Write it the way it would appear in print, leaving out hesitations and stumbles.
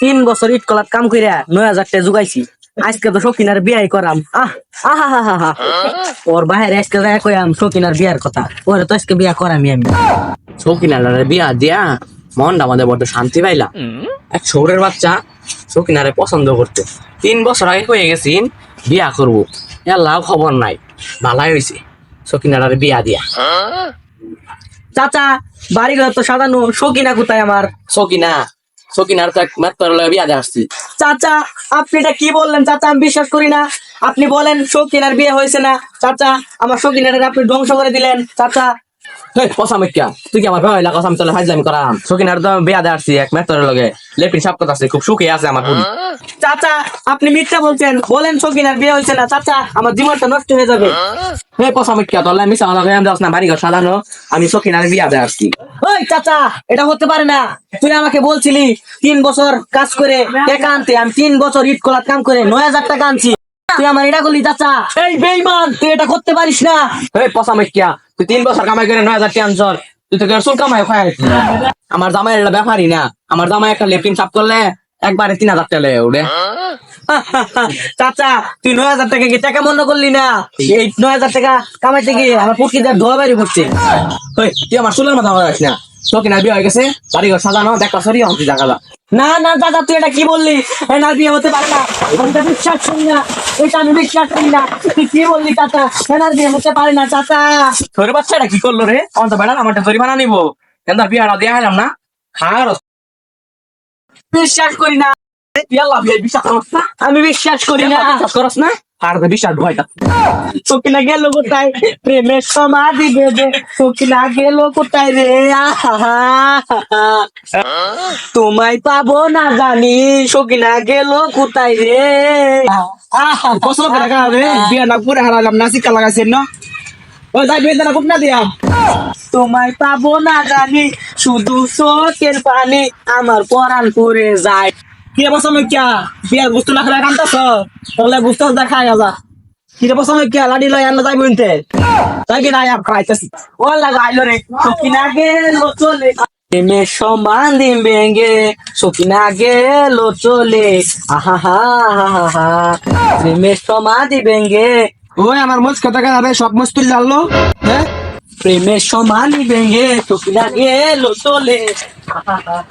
3 বছর ইট কলাত কাম কইরা 9,000 টাকা জুগাইছি। আজকে তো সকিনার বিয়াই করাম। আহা ওর বাহিরে আজকে যাই কইয়াম সকিনার বিয়ার কথা। ওরে তো আজকে বিয়া করামি আমি। সকিনার বিয়া দিয়া মনটা আমাদের বড্ড শান্তি পাইলা। এক শহরের বাচ্চা সকিনারে পছন্দ করতে 3 বছর আগে হয়ে গেছি বিয়া করবো, লাভ খবর নাই। ভালাই হয়েছে সকিনার বিয়া দিয়া। চাচা বাড়ি ঘর তো সাজানো, সকিনা কোথায় আমার? সকিনার তো মাত্র বিয়া দিয়ে আসছি। চাচা আপনি এটা কি বললেন চাচা? আমি বিশ্বাস করি না। আপনি বলেন সকিনার বিয়ে হয়েছে না। চাচা আমার সকিনারে আপনি ধ্বংস করে দিলেন চাচা। পচা মিথ্যা, তুই কি আমার ভাই লাগা আমি তাহলে ফাইজলামি করাম? সকিনার তো বিয়া দিয়ে আসছি এক মেত্রের লগে, লেপিন সাপ কথা আছে, খুব সুখে আছে আমার বুড়ি। চাচা আপনি মিথ্যা বলছেন, বলেন সকিনার বিয়ে হয়েছে না। চাচা আমার জীবনটা নষ্ট হয়ে যাবে। পচা মিথ্যা, তাহলে মিশা লাগে না বাড়ি ঘর সাজানো, আমি সকিনার বিয়া দিয়ে আসছি। ওই চাচা এটা হতে পারে না। তুই আমাকে বলছিলি 3 বছর কাজ করে টাকা আনতে, আমি 3 বছর ইট কলাত কাম করে 9,000 টাকা আনছি। তুই আমার এটা করলি চাচা, এই বেইমান তুই এটা করতে পারিস না। পচা মিথ্যা, তুই 3 বছর কামাই করে 9,000 টাকা আনছর, তুই তো চুল কামাই খাই। আমার জামাই এটা ব্যাপারই না, আমার জামাই একটা লেপটিন সাপ করলে একবারে 3,000 টাকা লেগে উঠে। চাচা তুই 9,000 টাকা কি টাকা মনে করলি না? এই 9,000 টাকা কামাইতে গিয়ে আমার পুটকিদার ধোয়া বাড়ি পড়ছে। তুই আমার চুলের মাথা মারাস না, সকিনার বিয়ে হয়ে গেছে, বাড়ি ঘর সাজানো দেখা সরি অন্তি জায়গা। না না দাদা তুই এটা কি বললি? এনার বিয়ে হতে পারে না, আমি এটা বিশ্বাস করি না। এটা আমি বিশ্বাস করি না। তুই কি বললি চাচা? এনার বিয়ে হতে পারে না চাচা। তোর বাচ্চাটা কি করলো রে? অন্ত বেড়া আমারটা জরিমানা নিবো, কিন্তু বিয়াটা দিয়ে হলাম না। খাওয়ার বিশ্বাস করি না, বিশ্বাস করস না? আমি বিশ্বাস করি না। বিশ্বাস করস না? আর বিশ্বাস ভয়টা সকিনা গেল কোথায়? প্রেমের সমাধি বেঁধে সকিনা গেল কোথায় রে? আহা তোমায় পাবো না জানি, সকিনা গেল কোথায় রে? ফসল টাকা রে বিয়া না পুরে হারালাম না, শিক্ষা লাগাইছেন না। ওই যাই বেদনা খুব না দিয়া তোমায় পাবো না জানি, শুধু চোখের পানি আমার পরাণ পড়ে যায়। কি বসা কিয়া বিয়ার বস্তু না খেলা কান্তাছ, তাহলে বুঝতে দেখা গেলা কি রে বসা কিয়া লাডি লয় আন্না যাই বইতে তাই কি নাই খাইতেছি। ও লাগাইলো রে সকিনা গেল চলে, প্রেমের সমাধি ভেঙে সকিনা গেল চলে। আহা হা হা হা, প্রেমের সমাধি ভেঙে। ওই আমার মোজ কথা হবে সব মোজ তুই জানলো। হ্যাঁ প্রেমের সমাধি ভেঙে সকিনা গেল চলে। আহা হা।